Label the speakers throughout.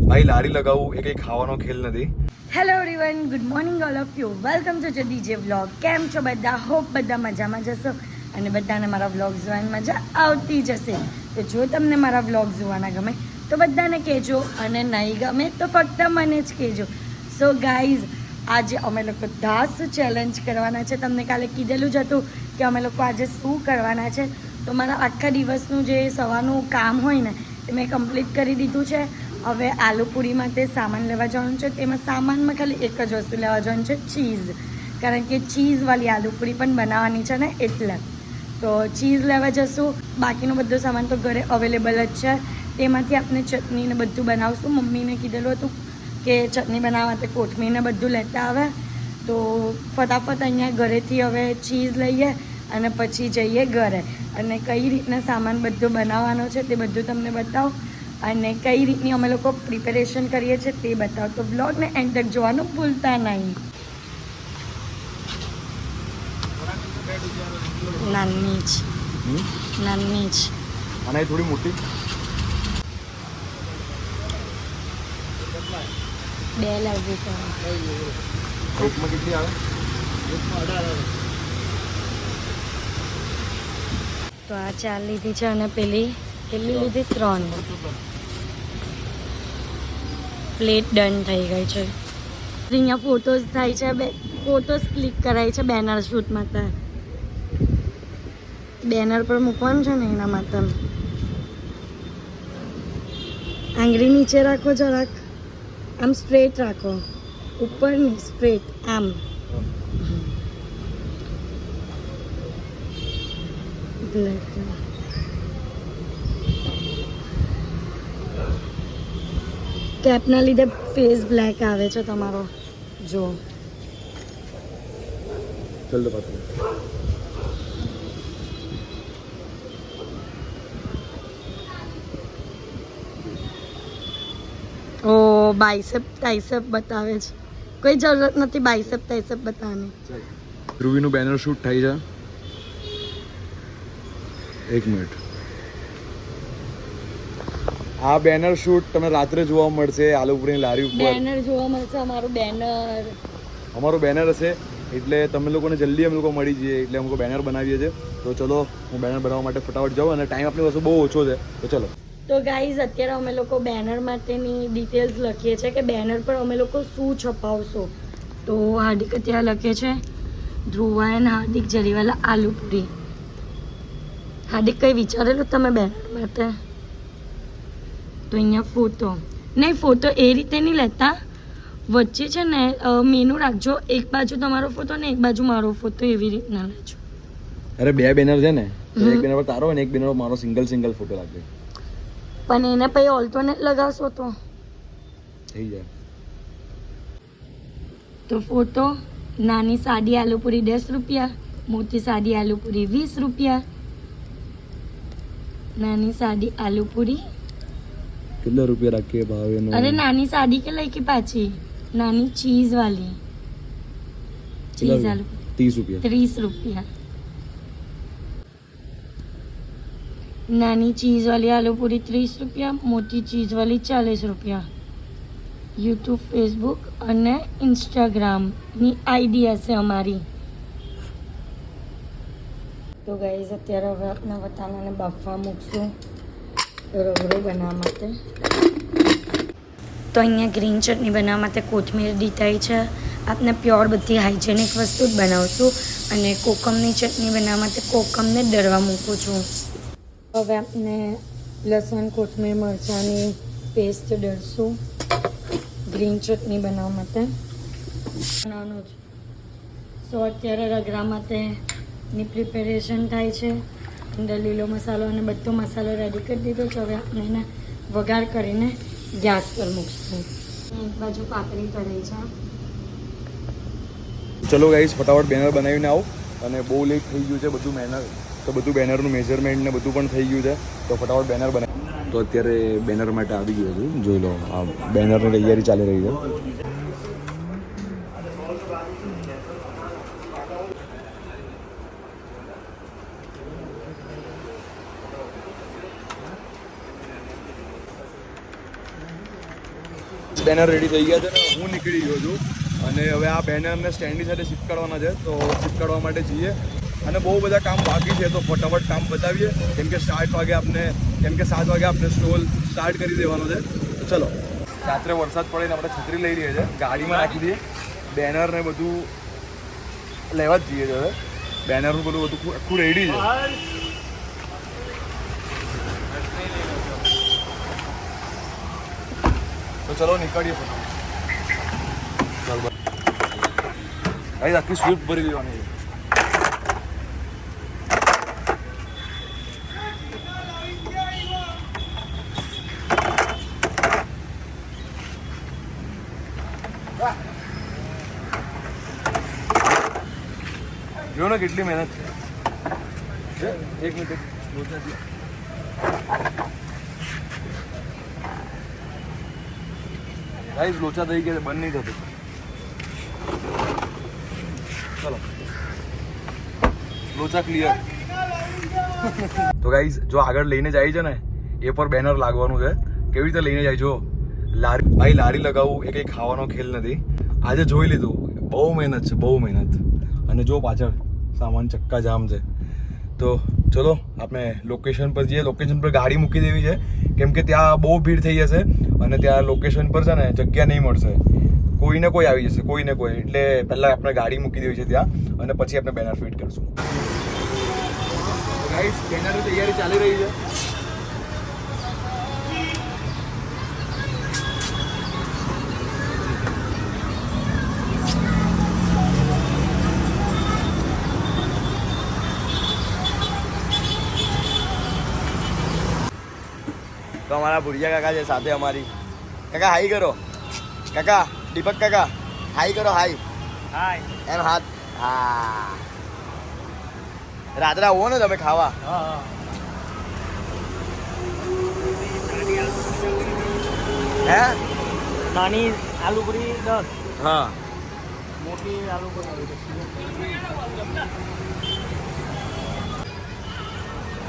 Speaker 1: ભાઈ લારી લગાવું એ કંઈ ખાવાનો ખેલ નથી.
Speaker 2: Hello everyone, good morning all of you. Welcome to DJ vlog. કેમ છો બધા? હોપ બધા મજામાં જશો અને બધાને મારા વ્લોગ જોવાની મજા આવતી જશે. તો જો તમને મારા વ્લોગ જોવાના ગમે તો બધાને કહેજો અને નહીં ગમે તો ફક્ત મને જ કહેજો. સો ગાઈઝ, આજે અમે લોકો ધાસ ચેલેન્જ કરવાના છે. તમને કાલે કીધેલું જ હતું કે અમે લોકો આજે શું કરવાના છે. તો મારા આખા દિવસનું જે સવારનું કામ હોય ને એ મેં કમ્પ્લીટ કરી દીધું છે. હવે આલુપૂરી માટે સામાન લેવા જવાનું છે. તેમાં સામાનમાં ખાલી એક જ વસ્તુ લેવા જવાનું છે, ચીઝ. કારણ કે ચીઝવાળી આલુપૂરી પણ બનાવવાની છે ને, એટલે તો ચીઝ લેવા જશું. બાકીનો બધો સામાન તો ઘરે અવેલેબલ જ છે. તેમાંથી આપણે ચટણી ને બધું બનાવશું. મમ્મીને કીધેલું હતું કે ચટણી બનાવવા માટે કોથમીરને બધું લેતા આવે. તો ફટાફટ અહીંયા ઘરેથી હવે ચીઝ લઈએ અને પછી જઈએ ઘરે. અને કઈ રીતના સામાન બધું બનાવવાનો છે તે બધું તમને બતાવો અને કઈ રીતની અમે લોકો પ્રિપેરેશન કરીએ છીએ તે બતાવો. તો બ્લોગને એન્ડ તક જોવાનું ભૂલતા નહીં. નાની જ
Speaker 1: અને થોડી મોટી
Speaker 2: 2 લાગી છે.
Speaker 1: એકમાં કેટલી આવે?
Speaker 2: તો આ 4 લીધી છે અને પેલી લીધી 3. પ્લેટ ડન થઈ ગઈ છે. અહીંયા ફોટોઝ થાય છે, ફોટોઝ ક્લિક કરાય છે બેનર શૂટ માટે. બેનર પર મૂકવાનું છે ને એના માટે. આંગળી નીચે રાખો જરાક, આમ સ્ટ્રેટ રાખો, ઉપર નહીં, સ્ટ્રેટ આમ. કેપના લીધે ફેસ બ્લેક આવે છે તમારો. જો
Speaker 1: ચલ તો પાછું.
Speaker 2: ઓ બાઇસેપ ટાઇસેપ બતાવે છે. કોઈ જરૂરત નથી બાઇસેપ ટાઇસેપ બતાવવાની.
Speaker 1: ધ્રુવીનું બેનર શૂટ થાય છે. 1 મિનિટ. આ બેનર શૂટ તમને રાત્રે જોવા મળશે આલુપુરીની લારી ઉપર.
Speaker 2: બેનર જોવા મળશે. અમારું બેનર
Speaker 1: હશે એટલે તમે લોકોને જલ્દી અમે લોકો મળી જઈએ એટલે અમે લોકો બેનર બનાવીએ છીએ. તો ચલો હું બેનર બનાવવા માટે ફટાફટ જાઉં અને ટાઈમ આપણી પાસે બહુ ઓછો છે. તો ચલો.
Speaker 2: તો ગાઈઝ, અત્યારે અમે લોકો બેનર માટેની ડિટેલ્સ લખીએ છીએ કે બેનર પર અમે લોકો શું છપાવશો. તો હાર્દિક અત્યારે લખે છે ધ્રુવા એન્ડ હાર્દિક જરીવાલા આલુપુરી. હાર્દિક કંઈ વિચારેલું તમે બેનર માટે? તો અહીંયા ફોટો નહીં, ફોટો એ રીતે નહીં લેતા. વચ્ચે છે ને મેનુ રાખજો. એક બાજુ તમારો ફોટો ને એક બાજુ મારો ફોટો, એવી રીતના લેજો.
Speaker 1: અરે 2 બેનર છે ને, એક બેનર પર તારો અને એક બેનર પર મારો સિંગલ ફોટો રાખજો.
Speaker 2: પણ એને પછી ઓલ્ટરનેટ લગાવશો તો
Speaker 1: થઈ જાય.
Speaker 2: તો ફોટો નાની સાદી આલુપુરી 10 રૂપિયા, મોટી સાદી આલુપુરી 20 રૂપિયા. નાની સાદી આલુપુરી
Speaker 1: કેટલા રૂપિયા રાખીએ ભાવ એનો?
Speaker 2: અરે નાની સાદી કે લઈ કે પાછી નાની ચીઝ વાલી ચીઝ આલુ 30 રૂપિયા. નાની ચીઝ વાली आलू पूरी 30 रुपया, मोटी चीज़ वाली 40 रुपया. यूट्यूब, फेसबुक અને ઇન્સ્ટાગ્રામની આઈડી હશે અમારી. તો ગાઈઝ, અત્યારે હવે આપણે વટાણાને બાફવા મૂકશું રગડો બનાવવા માટે. તો અહીંયા ગ્રીન ચટણી બનાવવા માટે કોથમીર દીધાઈ છે. આપણે પ્યોર બધી હાઇજેનિક વસ્તુ જ બનાવશું. અને કોકમની ચટણી બનાવવા માટે કોકમને દળવા મૂકું છું. હવે આપણે લસણ, કોથમીર, મરચાંની પેસ્ટ દળશું ગ્રીન ચટણી બનાવવા માટે. બનાવવાનું જ. સો અત્યારે રગડા માટેની પ્રિપેરેશન થાય છે. અંદર લીલો મસાલો અને બધો મસાલો રેડી કરી દીધો છે. હવે આપણે એને વઘાર કરીને ગેસ પર મૂકશું. એક બાજુ કાકડી તળાઈ છે.
Speaker 1: ચલો ગાઈસ, ફટાફટ બેનર બનાવીને આવો. અને બહુ લેટ થઈ ગયું છે બધું બેનરનું મેઝરમેન્ટ ને બધું પણ થઈ ગયું છે. તો ફટાફટ બેનર બનાવી. તો અત્યારે બેનર માટે આવી ગયું છે. જોઈ લો, આ બેનરની તૈયારી ચાલી રહી છે. બેનર રેડી થઈ ગયા છે ને હું નીકળી ગયો છું અને હવે આ બેનરને સ્ટેન્ડની સાથે ચિપકાડવાના છે તો ચિપકાડવા માટે જઈએ અને બહુ બધા કામ બાકી છે તો ફટાફટ કામ બતાવીએ કેમ કે 7 વાગે આપણે સ્ટોલ સ્ટાર્ટ કરી દેવાનો છે તો ચલો. રાત્રે વરસાદ પડે ને આપણે છત્રી લઈ લઈએ છીએ, ગાડીમાં રાખી દઈએ, બેનર ને બધું લેવા જ જઈએ છે. હવે બેનરનું બધું આખું રેડી છે. તો ચલો નીકળીએ ચાલ ભાઈ આખી સ્વિફ્ટ ભરી દેવાની છે. જો ને કેટલી મહેનત છે. એક મિનિટ ગાઈસ લોચા થઈ ગયા બંધ નહીં થતું. ચલો લોચા ક્લિયર. તો ગાઈસ જો આગળ લઈને જાય છે ને એ પર બેનર લાગવાનું છે. કેવી રીતે લઈને જાય જો લારી ભાઈ લારી લગાવવું એ કંઈ ખાવાનો ખેલ નથી. આજે જોઈ લીધું બહુ મહેનત છે, બહુ મહેનત. અને જો પાછળ સામાન ચક્કા જામ છે. તો ચલો આપણે લોકેશન પર જઈએ. લોકેશન પર ગાડી મૂકી દેવી છે કેમ કે ત્યાં બહુ ભીડ થઈ જશે અને ત્યાં લોકેશન પર છે ને જગ્યા નહીં મળશે. કોઈને કોઈ આવી જશે, કોઈને કોઈ. એટલે પહેલાં આપણે ગાડી મૂકી દેવી છે ત્યાં અને પછી આપણે બેનર ફિટ કરશું. ગાઈસ બેનરની તૈયારી ચાલી રહી છે.
Speaker 3: તો અમારા ભુરિયા કાકા છે સાથે અમારી. કાકા હાઈ કરો. કાકા દીપક કાકા હાઈ કરો. હાઈ હાઈ એમ હાથ. હા રાત્રે આવો ને તમે ખાવા. હે
Speaker 4: નાની આલુપુરી 10.
Speaker 3: હા
Speaker 4: મોટી આલુપુરી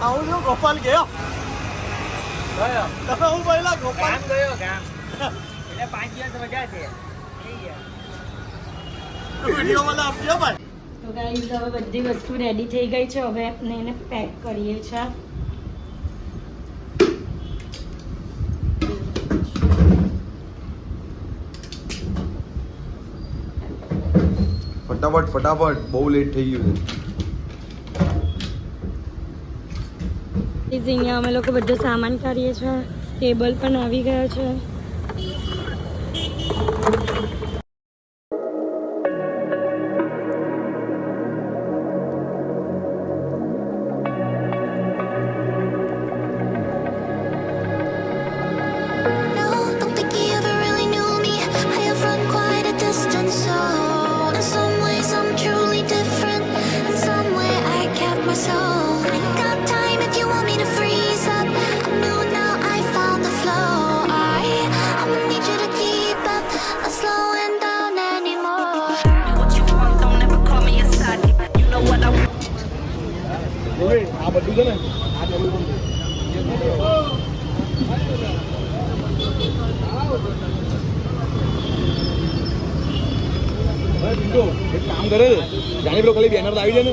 Speaker 4: આવું જો ગોપાલ ગયો. તમે હું પહેલા ગોપાલ ગયો ગામ એટલે 5 દિવસ રજા છે. વિડીયોમાં આપજો ભાઈ.
Speaker 2: તો ગાઈઝ હવે બધી વસ્તુ રેડી થઈ ગઈ છે. હવે આપણે એને પેક કરીએ છીએ.
Speaker 1: ફટાફટ બહુ લેટ થઈ ગયું છે.
Speaker 2: અહીંયા અમે લોકો બધો સામાન કાઢીએ છીએ. ટેબલ પણ આવી ગયા છે.
Speaker 1: આ બધું છે ને આ ચાલુ એક કામ કરે જાણી પેલો ખાલી બેનર આવી જાય ને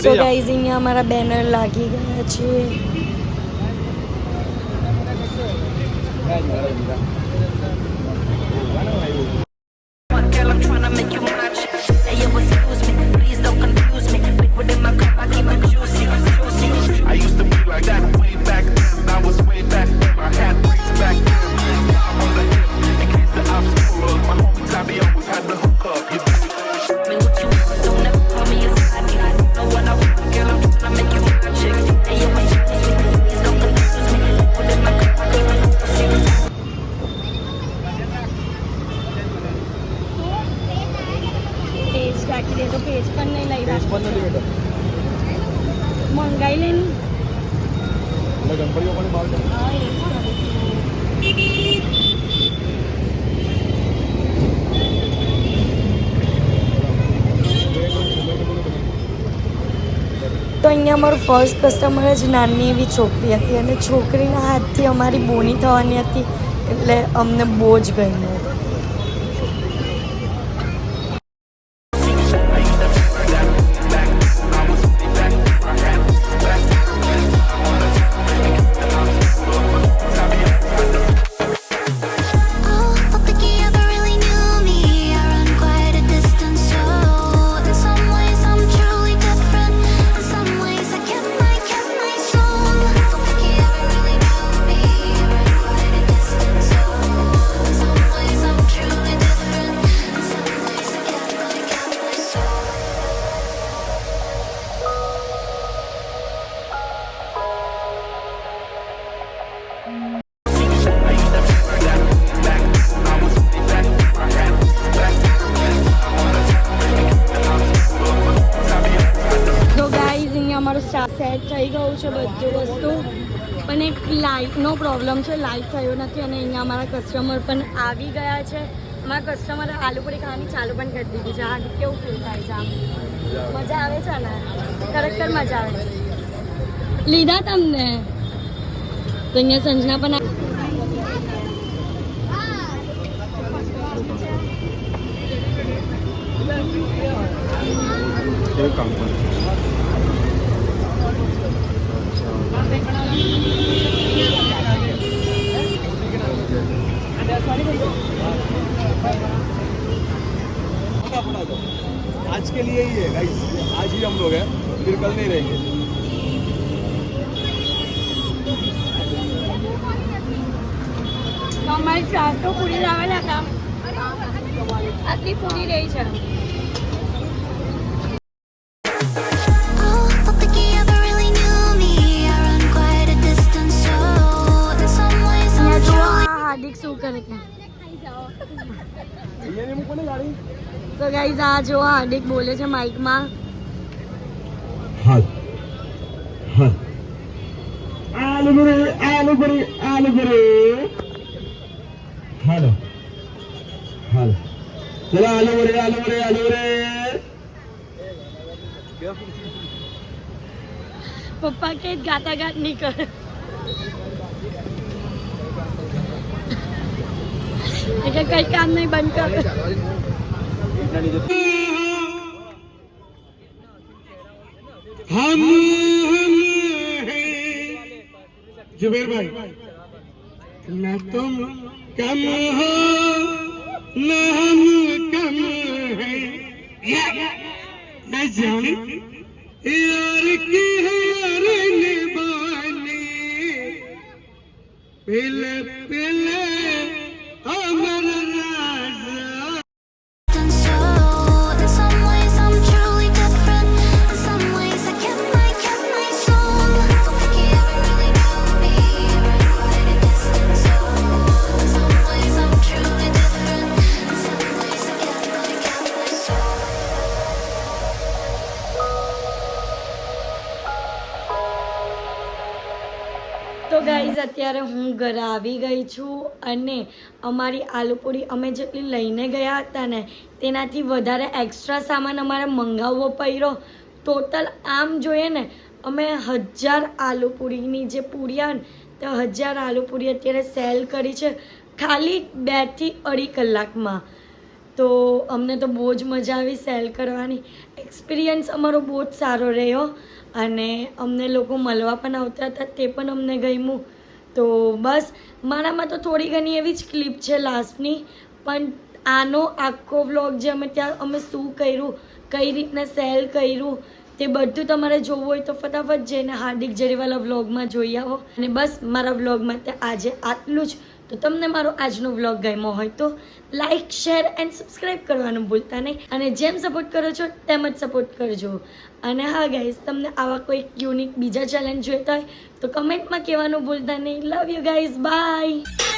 Speaker 2: સો ગાઈઝ અહીંયા અમારા બેનર લાગી ગયા છે. મંગાઈ લેની
Speaker 1: ગણપતિઓ પણ બહાર
Speaker 2: અહીંયા અમારું ફર્સ્ટ કસ્ટમર જ નાની એવી છોકરી હતી અને છોકરીના હાથથી અમારી બોની થવાની હતી એટલે અમને બહુ જ ગમ્યું. અમારું સેટ થઈ ગયું છે બધું વસ્તુ, પણ એક લાઇટનો પ્રોબ્લેમ છે, લાઇટ થયો નથી અને અહીંયા અમારા કસ્ટમર પણ આવી ગયા છે. અમારા કસ્ટમરે આલુપુરી ખાવાની ચાલુ પણ કરી દીધી છે. આ કેવું ફીલ થાય છે? આમ મજા આવે છે ને? ખરેખર મજા આવે છે. લીધા તમને તો અહીંયા સંજના પણ
Speaker 1: કામ પણ
Speaker 3: आज के लिए ही है गाइस, आज ही हम लोग हैं, फिर कल नहीं रहेंगे.
Speaker 2: તો અમારી 400 પૂરી આવેલા હતા, આટલી પૂરી રહી છે. હાર્દિક શું કરે છે? તો ગાઈઝ આ જો હાર્દિક બોલે છે માઇકમાં.
Speaker 3: હાલ હાલ આલુ પૂરી હાલો હાલ ચલો આલુ પૂરી
Speaker 2: પપ્પા કે ગાતા ગાત નહીં કરે. એટલે કઈ કામ નહીં બંધ કરે.
Speaker 3: हम जुबेर भाई न तुम कम हो न हम कम है न जाने यार की है यार निभानी पहले पहले अमर राजा.
Speaker 2: તો ગાઈઝ અત્યારે હું ઘરે આવી ગઈ છું અને અમારી આલુપુરી અમે જેટલી લઈને ગયા હતા ને તેનાથી વધારે એક્સ્ટ્રા સામાન અમારે મંગાવવો પડ્યો. ટોટલ આમ જોઈએ ને અમે 1000 આલુપુરીની જે પૂરી આવે ને તે 1000 આલુપુરી અત્યારે સેલ કરી છે ખાલી 2 થી 2.5 કલાકમાં. તો અમને તો બહુ જ મજા આવી સેલ કરવાની. એક્સપિરિયન્સ અમારો બહુ જ સારો રહ્યો અને અમને લોકો મળવા પણ આવતા હતા, તે પણ અમને ગમ્યું. તો બસ મારામાં તો થોડી ઘણી એવી જ ક્લિપ છે લાસ્ટની, પણ આનો આખો વ્લોગ જે અમે ત્યાં અમે શું કર્યું, કઈ રીતના સેલ કર્યું, તે બધું તમારે જોવું હોય તો ફટાફટ જઈને હાર્દિક જરીવાલા વ્લોગમાં જોઈ આવો. અને બસ મારા વ્લોગમાં તે આજે આટલું જ. તો તમને મારો આજનો વ્લોગ ગમ્યો હોય તો લાઇક, શેર એન્ડ સબસ્ક્રાઈબ કરવાનું ભૂલતા નહીં અને જેમ સપોર્ટ કરો છો તેમ જ સપોર્ટ કરજો. અને હા ગાઈઝ, તમને આવા કોઈ યુનિક બીજા ચેલેન્જ જોઈતા હોય તો કમેન્ટમાં કહેવાનું ભૂલતા નહીં. Love you guys, by.